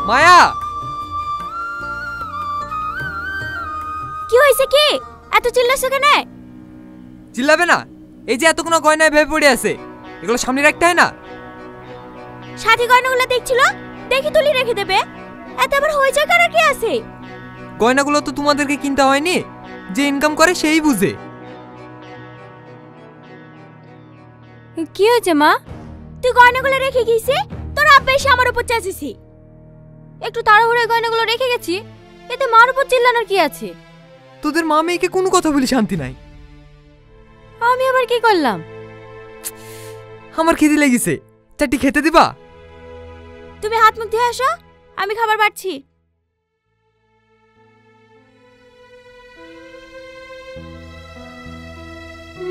মায়া, কি হয়েছে? কি এত চিল্লাছো কেন? চিল্লাবে না? এই যে এতক্ষণ গয়নায় ভেবে পড়ে আছে, এগুলো সামনে রাখতে হয় না? সাথী গয়নাগুলো দেখছিল, দেখি তুলি রেখে দেবে। এত আবার হয়েছে কার কি আছে? গয়নাগুলো তো তোমাদেরকে কিনতে হয়নি, যে ইনকাম করে সেই বুঝে। কি হয়েছে মা? তুই গয়নাগুলো রেখে গেছি, তোর আব্বা এসে আমার উপর চেঁচেছি। একটু তাড়াহুড়ো গয়নাগুলো রেখে গেছি, এতে মার উপর চিল্লানোর কি আছে? তোদের মা মেয়েকে কোনো কথা বলে শান্তি নাই। আমি আবার কি করলাম? আমার খিদে লেগেছে, চারটি খেতে দিবা? তুমি হাত মুখ ধুয়ে আসো, আমি খাবার বাড়ছি।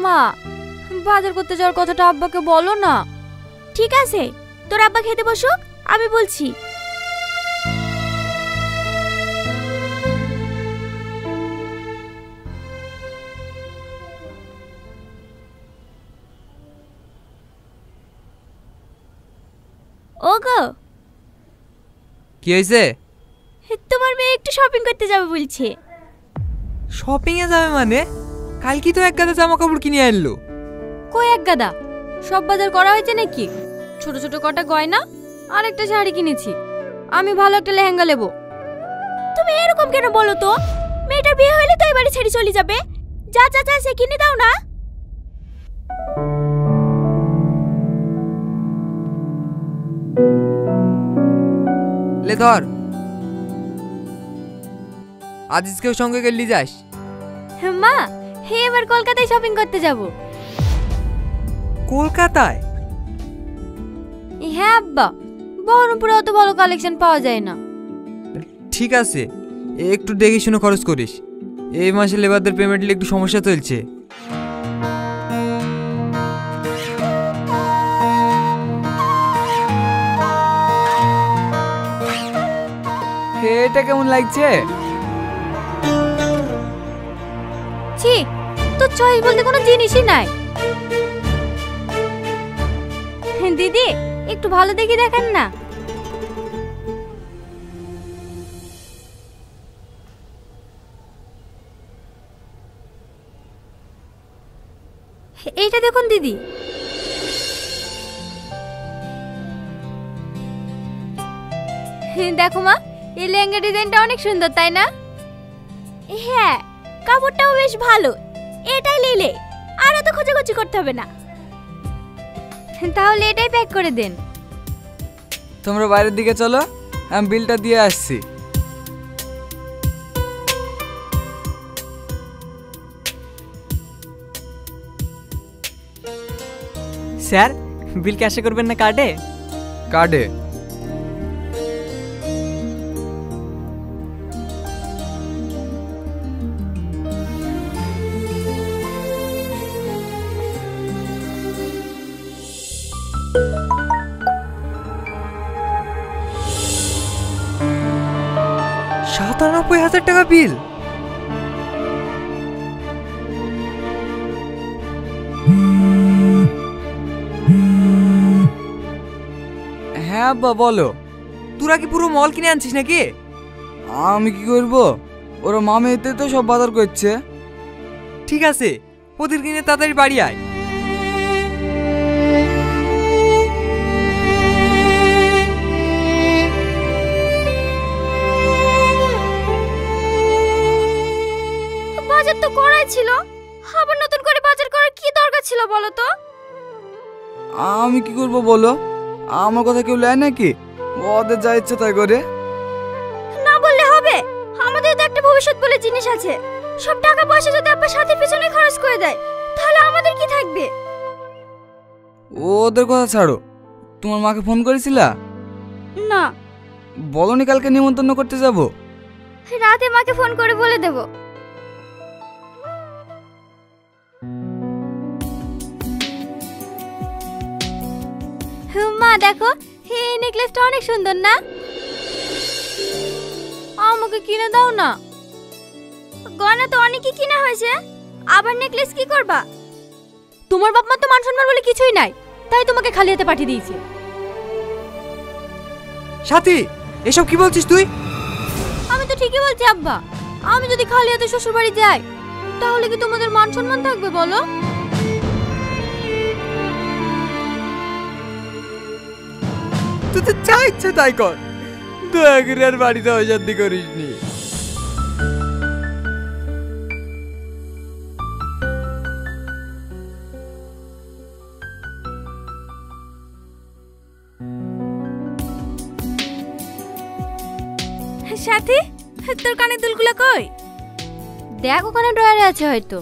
মা, বাজার করতে যাওয়ার কথাটা আব্বাকে বলো না। ঠিক আছে, তোর আব্বা খেতে বসুক, আমি বলছি। ওগো, কি হয়েছে? তোমার মেয়ে একটু শপিং করতে যাবে বলছে। শপিং এ যাবে মানে? কালকে তো এক গাদা জামা কাপড় কিনে আনলো। কই এক গাদা? সব বাজার করা হয়েছে নাকি? ছোট ছোট কটা গয়না আর একটা শাড়ি কিনেছি। আমি ভালো একটা লেহেঙ্গা নেব। তুমি এরকম কেন বলো তো? মেয়েটার বিয়ে হলে তো এবারে ছেড়ে চলে যাবে। যা যা যা সে কিনে দাও না। লে ধর, আজিজকেও সঙ্গে গেলি যাস। মা, হে এবার কলকাতায় শপিং করতে যাব। কলকাতায়? হ্যাঁ আব্বা, বহরমপুরে অত ভালো কালেকশন পাওয়া যায় না। ঠিক আছে, একটু দেখে শুনে খরচ করিস। এই মাসে লেবারদের পেমেন্টে একটু সমস্যা চলছে। এটা কেমন লাগছে? ছি, তোর চয়েস বলতে কোনো জিনিসই নাই। দিদি, একটু ভালো দেখে দেখান না। এইটা দেখুন দিদি। দেখো মা, এই লেহেঙ্গা ডিজাইনটা অনেক সুন্দর, তাই না? হ্যাঁ, কাপড়টাও বেশ ভালো। এটাই নিলে আর এত খোঁজাখুঁজি করতে হবে না। তাহলে এটাই প্যাক করে দেন। তোমরা বাইরের দিকে চলো, আমি বিলটা দিয়ে আসছি। স্যার, বিল ক্যাশে করবেন না কার্ডে? কার্ডে। টাকা বিল। হ্যাঁ আব্বা বলো। তোরা কি পুরো মল কিনে আনছিস নাকি? আমি কি করব, ওরা মামেতে তো সব বাজার করছে। ঠিক আছে, ওদের কিনে তাড়াতাড়ি বাড়ি আয়। বাজার তো করাই ছিল, আবার নতুন করে বাজার করার কি দরকার ছিল বলো তো? আমি কি করব বলো, আমার কথা কেউ নেয় নাকি? ওদের যা ইচ্ছে তাই করে। না বললে হবে? আমাদের তো একটা ভবিষ্যৎ বলে জিনিস আছে। সব টাকা পয়সা যদি আব্বা সাথে পিছনে খরচ করে দেয়, তাহলে আমাদের কি থাকবে? ওদের কথা ছাড়ো, তোমার মাকে ফোন করেছিলা? না। বলনি কালকে নিমন্ত্রণ করতে যাব? রাতে মাকে ফোন করে বলে দেব। মা দেখো, এই নেকলেসটা অনেক সুন্দর না? আমাকে কিনে দাও না। গয়না তো অনেকই কিনা হয়েছে, আবার নেকলেস কি করবা? তোমার বাপ মা তো মান সম্মান বলে কিছুই নাই, তাই তোমাকে খালি হাতে পাঠিয়ে দিয়েছে। সাথী, এসব কি বলছিস তুই? আমি তো ঠিকই বলছি আব্বা। আমি যদি খালি হাতে শ্বশুর বাড়ি যাই তাহলে কি তোমাদের মান সম্মান থাকবে বলো? তুই তো যা ইচ্ছে তাই কর, দয়া করে আর বাড়িতে অশান্তি করিস নি। সাথী, তোর কানের দুলগুলো কই? দেখ ওখানে ড্রয়ারে আছে হয়তো।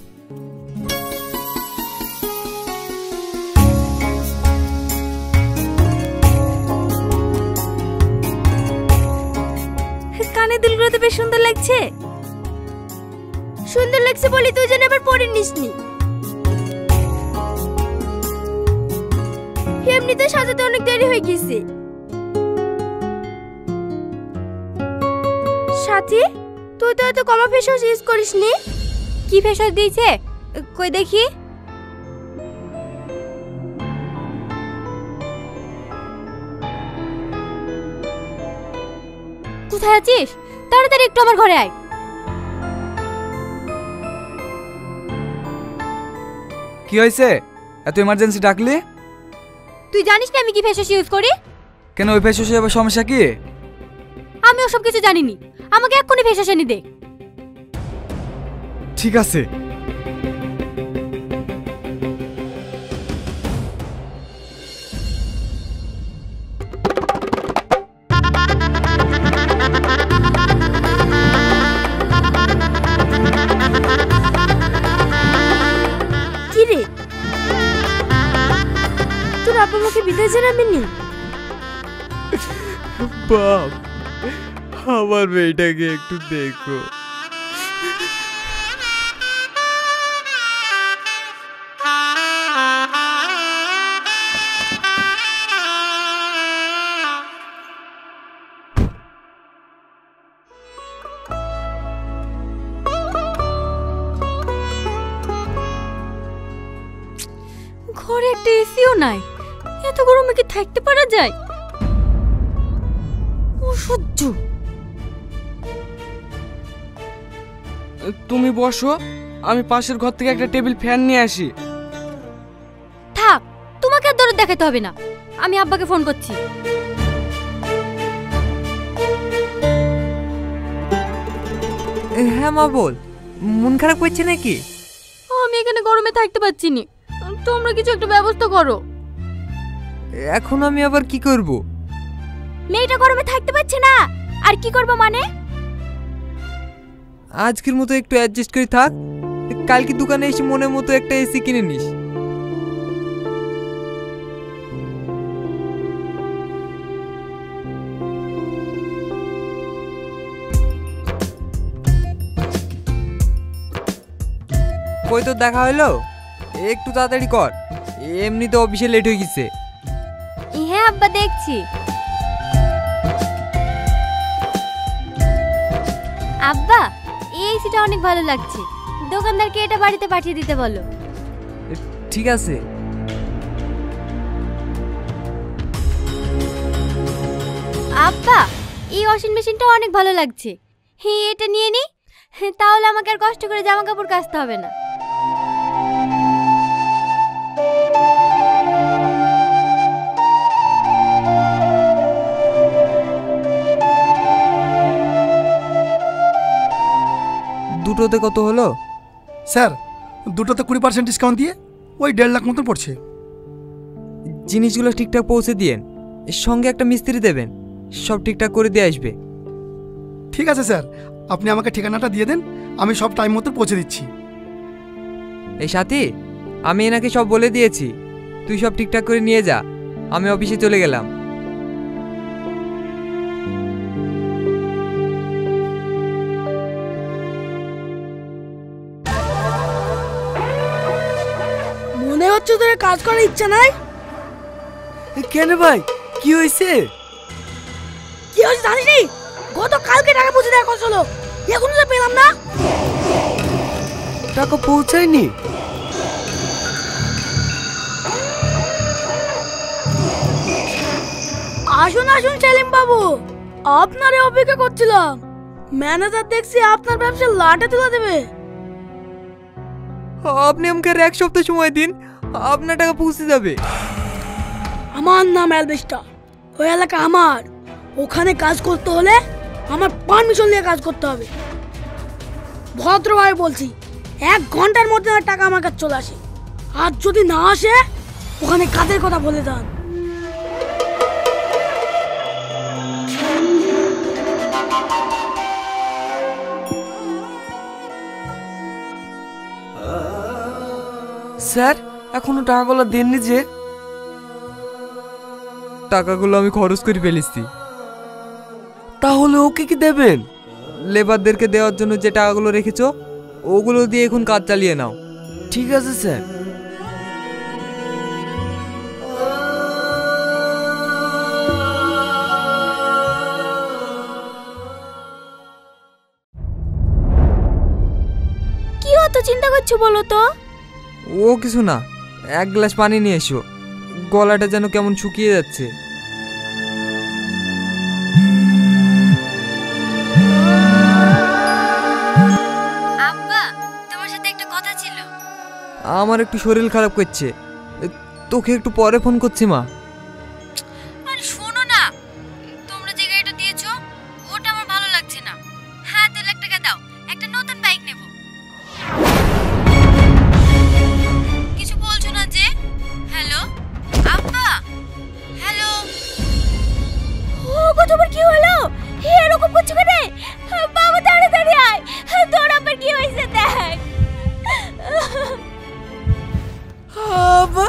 কানের দুলগুলো তো বেশ সুন্দর লাগছে। সুন্দর লাগছে বলি তুই যেন এবার পরে নিসনি। এমনিতে সাজাতে অনেক দেরি হয়ে গেছে। সাথী, তুই তো এত কমা ফেস ওয়াশ ইউজ করিসনি। কি ফেস ওয়াশ দিয়েছে কই দেখি? কোথায় আছিস? তাড়াতাড়ি একটু আমার ঘরে আয়। কি হয়েছে? এত ইমার্জেন্সি ডাকলি? তুই জানিস না আমি কি ফেস ওয়াশ ইউজ করি? কেন, ওই ফেস ওয়াশে আবার সমস্যা কি? আমি ওসব কিছু জানিনি। আমাকে এক্ষুনি ফেস ওয়াশ এনে দে। ঠিক আছে। কি রে, তোর আপা আমাকে বিদায় জানাবেনি? বাপ, আমার মেয়েটাকে একটু দেখো। ঘরে একটা এসিও নাই, এত গরমে কি থাকতে পারা যায়? অসহ্য। তুমি বসো, আমি পাশের ঘর থেকে একটা টেবিল ফ্যান নিয়ে আসি। থাক, তোমাকে আর দরদ দেখাতে হবে না। আমি আব্বাকে ফোন করছি। হ্যাঁ মা, বল। মন খারাপ করছে নাকি? আমি এখানে গরমে থাকতে পারছি না, তোমরা কিছু একটা ব্যবস্থা করো। এখন আমি আবার কি করব? মেয়েটা গরমে থাকতে পারছে না, আর কি করব মানে? আজকের মতো একটু অ্যাডজাস্ট করে থাক, কালকে দোকানে এসে মনের মতো একটা এসি কিনে নিস। কই তো দেখা হলো? একটু তাড়াতাড়ি কর, এমনিতে অফিসে লেট হয়ে গেছে। হ্যাঁ আব্বা, দেখছি। আব্বা, এই এসিটা অনেক ভালো লাগছে। দোকানদারকে এটা বাড়িতে পাঠিয়ে দিতে বলো। ঠিক আছে। আব্বা, এই ওয়াশিং মেশিনটা অনেক ভালো লাগছে। হ্যাঁ, এটা নিয়ে নি, তাহলে আমাকে আর কষ্ট করে জামা কাপড় কাচতে হবে না। দুটোতে কত হলো? স্যার, দুটোতে 20% ডিসকাউন্ট দিয়ে ওই 1.5 লাখ মতো পড়ছে। জিনিসগুলো ঠিকঠাক পৌঁছে দিয়েন, এর সঙ্গে একটা মিস্ত্রি দেবেন, সব ঠিকঠাক করে দিয়ে আসবে। ঠিক আছে স্যার, আপনি আমাকে ঠিকানাটা দিয়ে দেন, আমি সব টাইম মতো পৌঁছে দিচ্ছি। এই সাথী, আমি এনাকে সব বলে দিয়েছি, তুই সব ঠিকঠাক করে নিয়ে যা। আমি অফিসে চলে গেলাম। মনে হচ্ছে তোর কাজ করার ইচ্ছা নাই। কেন ভাই, কি হয়েছে? কি হয়েছে জানিস নি? গতকালকে টাকা পৌঁছে দেওয়ার কথা ছিল, এখনো তো পেলাম না। টাকা পৌঁছায়নি? আসুন আসুন সেলিম বাবু, আপনারই অপেক্ষা করছিলাম। ম্যানেজার দেখছি আপনার ব্যবসা লাটে তুলে দেবে। আপনি আমাকে আর 1 সপ্তাহ সময় দিন, আপনার টাকা পৌঁছে যাবে। আমার নাম অ্যালবেস্টার, ওই এলাকা আমার। ওখানে কাজ করতে হলে আমার পারমিশন নিয়ে কাজ করতে হবে। ভদ্রভাবে বলছি, 1 ঘন্টার মধ্যে আমার টাকা আমার কাছে চলে আসে। আর যদি না আসে, ওখানে কাজের কথা বলে দেন। স্যার, এখনো টাকাগুলো দেননি যে? টাকাগুলো আমি খরচ করে ফেলেছি। তাহলে ওকে কি দেবেন? লেবারদেরকে দেওয়ার জন্য যে টাকাগুলো রেখেছো, ওগুলো দিয়ে এখন কাজ চালিয়ে নাও। ঠিক আছে স্যার। কি অত চিন্তা করছো বলো তো? ও কিছু না, 1 গ্লাস পানি নিয়ে এসো। গলাটা যেন কেমন শুকিয়ে যাচ্ছে। আব্বা, তোমার সাথে একটা কথা ছিল। আমার একটু শরীর খারাপ করছে, তোকে একটু পরে ফোন করছি মা। আরে শোনো না, তোমরা যে গাড়িটা দিয়েছো ওটা আমার ভালো লাগছে না। হ্যাঁ, 2 লাখ টাকা দাও, একটা নতুন বাইক নেব। কিছু বলছো না যে? হ্যালো আব্বা, হ্যালো। ওগো, তোমার কি হলো? এরকম করছো কেন? বাবা তাড়াতাড়ি আয়, তোর আবার কি হয়েছে দেখ। আব্বা,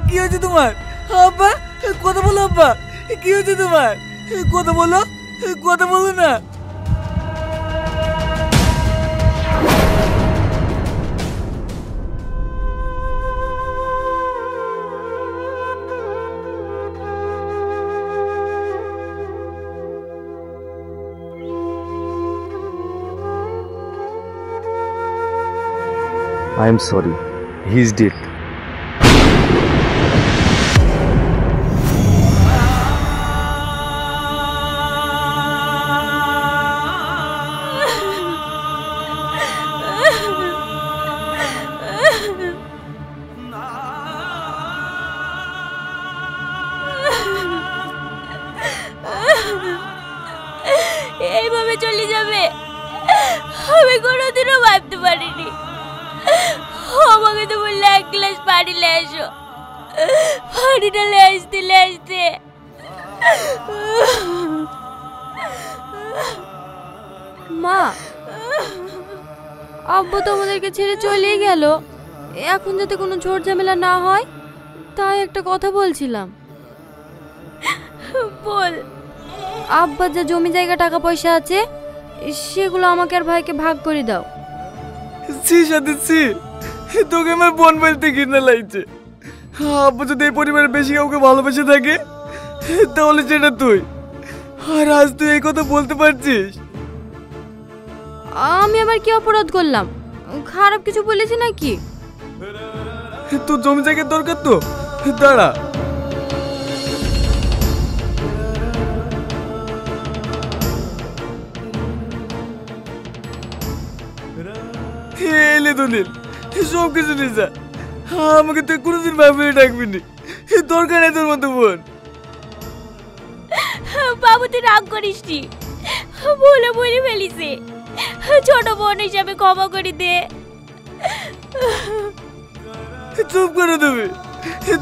কি হয়েছে তোমার? আব্বা, কথা বলো। আব্বা, কি হয়েছে তোমার? কথা বলো, কথা বলো না। I am sorry. He is dead. এইভাবে চলে যাবে আমি কোনোদিনও ভাবতে পারিনি। আমাকে তো বললে 1 গ্লাস পানি নিয়ে এসো, পানিটা নিয়ে আসতে মা, আব্বু তো আমাদেরকে ছেড়ে চলে গেল। এখন যাতে কোনো ঝড় ঝামেলা না হয় তাই একটা কথা বলছিলাম। বল। আব্বার যা জমি জায়গা টাকা পয়সা আছে সেগুলো আমাকে আর ভাইকে ভাগ করে দাও। তোকে আমার বোন বলতে ঘৃণা লাগছে। আব্বু যদি এই পরিবারে বেশি কাউকে ভালোবেসে থাকে তাহলে সেটা তুই। আর আজ তুই এই কথা বলতে পারছিস? আমি আবার কি অপরাধ করলাম? খারাপ কিছু বলেছি নাকি? তোর জমি জায়গার দরকার তো, দাঁড়া। এলে দলিল, সব কিছু নিয়ে যা। আমাকে তুই কোনোদিন ভাবিয়ে ডাকবি নি, দরকার নেই তোর মতো বোন। বাবু তুই রাগ করিস নি, ভুলে বলে ফেলিছে। ছোট বোন হিসাবে ক্ষমা করে দে। চুপ করে দেবে।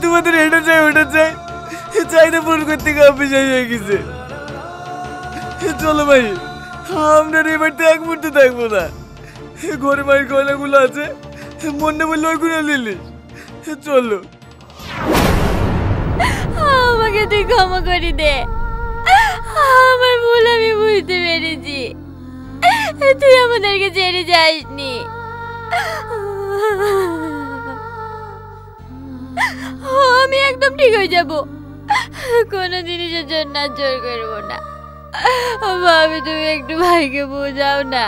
তোমাদের এটা চাই ওটা চাই, চাইতে পূরণ করতে কাপে শেষ হয়ে গেছে। চলো ভাই, আমরা এবার তো 1 মুহূর্তে থাকবো না। ঘরে মায়ের গয়নাগুলো আছে, মনে বললে ওইগুলো নিলিস। চলো। আমাকে তুই ক্ষমা করে দে, আমার ভুল আমি বুঝতে পেরেছি। তুই আমাদেরকে ছেড়ে যাসনি। আমি একদম ঠিক হয়ে যাব, কোনো জিনিসের জন্য আর জোর করবো না। ভাবি তুমি একটু ভাইকে বোঝাও না।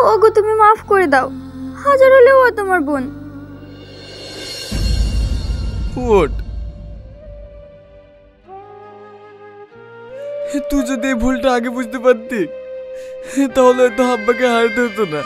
ওগো তুমি মাফ করে দাও, হাজার হলেও ও তোমার বোন। ওঠ। তুই যদি এই ভুলটা আগে বুঝতে পারতি তাহলে হয়তো আব্বাকে হারতে হতো না।